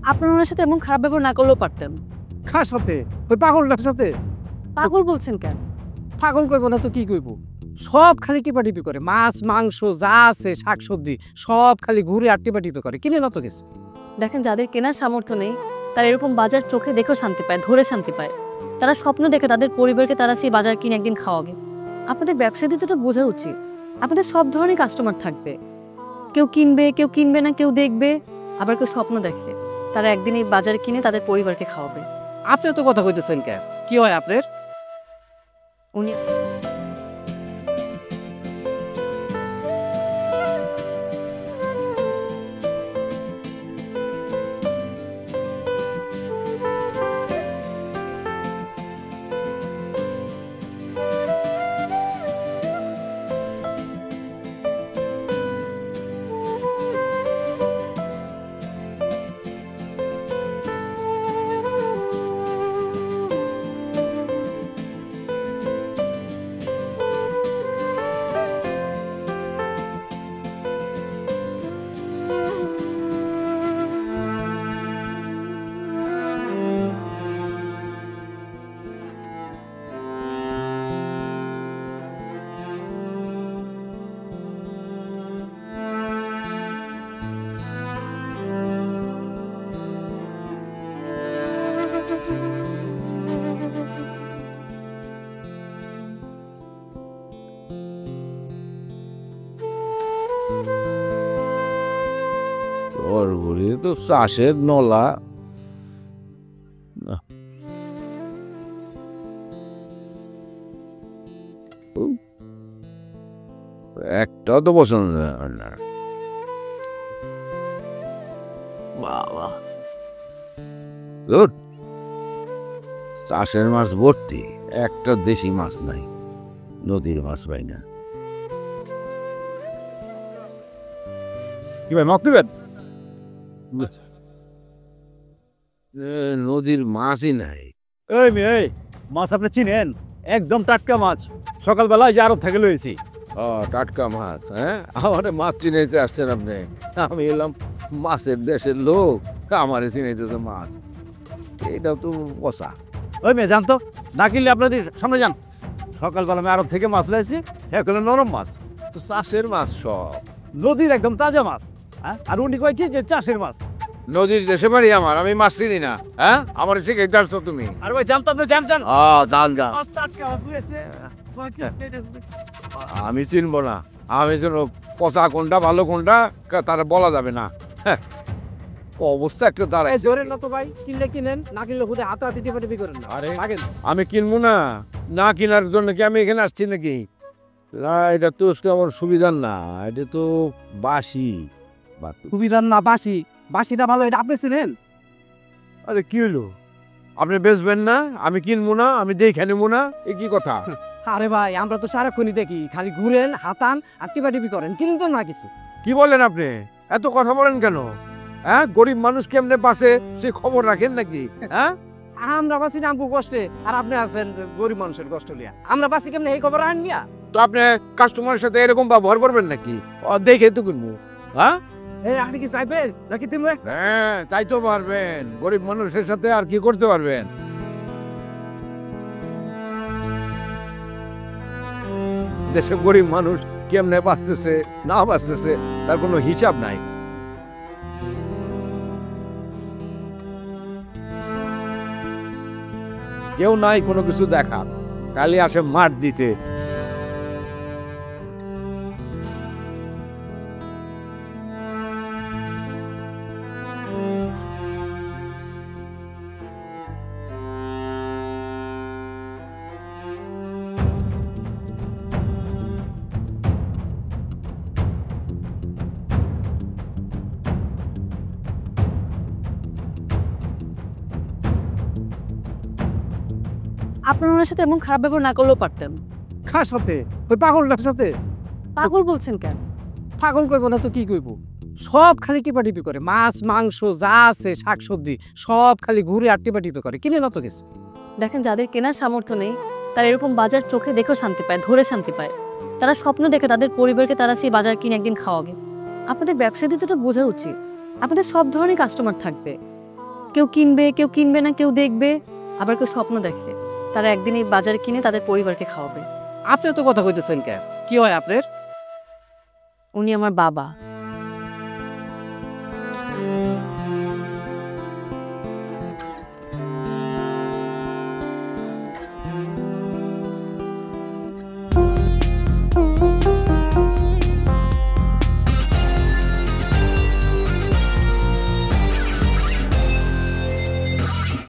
আপনার ওনার সাথে এমন খারাপ ব্যবহার না করলেও পারতেন। কার সাথে? ওই পাগলটার সাথে? পাগল বলছেন কেন? পাগল করবো না তো কি করবো? সব খালি টিপাটিপি করে, মাছ মাংস যা আছে শাকসবজি সব খালি ঘুরে আর টিপাটিপি করে, কিনে না তো গেছে। দেখেন, যাদের কেনার সামর্থ্য নেই তারা এরকম বাজার চোখে দেখেও শান্তি পায়, ধরে শান্তি পায়। তারা স্বপ্ন দেখে তাদের পরিবারকে তারা সেই বাজার কিনে একদিন খাওয়াবে। আপনাদের ব্যবসা দিতে তো বোঝা উচিত আপনাদের সব ধরনের কাস্টমার থাকবে। কেউ কিনবে, কেউ কিনবে না, কেউ দেখবে, আবার কেউ স্বপ্ন দেখে তারা একদিন এই বাজার কিনে তাদের পরিবারকে খাওয়াবে। আপনি তো কথা কইতেছেন কেন? কি হয় আপনার? উনি ওর বলি তো চাষের নলা একটাও তো পছন্দ না। বাবা চাষের মাছ ভর্তি, একটা দেশি মাছ নাই, নদীর মাছ পাই না। কি ভাই মাছ দিবেন? নদীর মাছই নাই। এই মেয়ে, এই মাছ আপনি চিনেন? একদম টাটকা মাছ, সকালবেলায় যে আরব থেকে লয়েছি। ও টাটকা মাছ, হ্যাঁ? আমার মাছ চিনাইতে আসছেন আপনি? আমি এলাম মাছের দেশের লোক, আমারে চিনাইতেছে মাছ। এটা তো পচা। ওই মেয়ে জানতো না, কিনলে আপনাদের সামনে যান। সকালবেলা আমি আরব থেকে মাছ লয়েছি, হ্যাঁ করলে নরম মাছ, তো চাষের মাছ সব, নদীর একদম তাজা মাছ। হ্যাঁ, আর উনি কয় কি যে চাষের মাছ। নদীর দেশে বাড়ি আমার, আমি মাছ চিনি না। হ্যাঁ, আমার শিখে আসছো তুমি? আর ভাই জানতো আপনি জান জান মাছ টাটকা মাছ লয়েছে। আমি চিনবো না, আমি যেন পচা কোনটা ভালো কোনটা তারা বলা যাবে না। হ্যাঁ, অবস্থা একটা দাঁড়ায়। ধরেন না তো ভাই, কিনলে কিনেন, না কিনলে খুদে হাতাহাতি টিপাটিপি করেন না। আরে ভাগেন। আমি কিনবো না, না কেনার জন্য কি আমি এখানে আসছি নাকি? না, এটা তো আমার সুবিধার না, এটা তো বাসি। সুবিধার না বাসি? বাসিটা ভালো, এটা আপনি চিনেন? আরে কি হলো, আপনি বেচবেন না? আমি কিনবো না, আমি দেখে নেবো না, এ কি কথা? আরে ভাই, আমরা তো সারাক্ষণই দেখি খালি ঘুরেন, হাতান আর টিপাটিপি করেন, কিনেন তো না কিছু। কি বলেন আপনি? এত কথা বলেন কেন? হ্যাঁ, গরিব মানুষ কেমনে বাঁচে সে খবর রাখেন নাকি? হ্যাঁ, আমরা বাঁচি না আমগো কষ্টে, আর আপনি আছেন গরিব মানুষের কষ্ট লিয়া। আমরা বাঁচি কেমনে এই খবর আন নিয়া? তো আপনি কাস্টমারের সাথে এরকম ব্যবহার করবেন নাকি? দেখে তো কিনবো। হ্যাঁ, এই আপনি কি চাইবেন নাকি তুমি? হ্যাঁ, তাই তো পারবেন, গরিব মানুষের সাথে আর কি করতে পারবেন? দেশে গরিব মানুষ কেমনে বাঁচতেছে না বাঁচতেছে তার কোনো হিসাব নাই। কেউ নাই কোনো কিছু দেখা, খালি আসে মাঠ দিতে। আপনার ওনার সাথে এমন খারাপ ব্যবহার না করলেও পারতেন। কার সাথে? ওই পাগলটার সাথে? পাগল বলছেন কেন? পাগল করবো না তো কি করবো? সব খালি টিপাটিপি করে, মাছ মাংস যা আছে শাকসবজি সব খালি ঘুরে আর টিপাটিপি করে, কিনে না তো গেছে। দেখেন, যাদের কেনার সামর্থ্য নেই তারা এরকম বাজার চোখে দেখেও শান্তি পায়, ধরে শান্তি পায়। তারা স্বপ্ন দেখে তাদের পরিবারকে তারা সেই বাজার কিনে একদিন খাওয়াবে। আপনাদের ব্যবসা দিতে তো বোঝা উচিত আপনাদের সব ধরনের কাস্টমার থাকবে। কেউ কিনবে না, কেউ দেখবে, আবার কেউ স্বপ্ন দেখে তারা একদিন এই বাজার কিনে তাদের পরিবারকে খাওয়াবে। আপনি তো কথা কইতেছেন কেন? কি হয় আপনার? উনি আমার বাবা।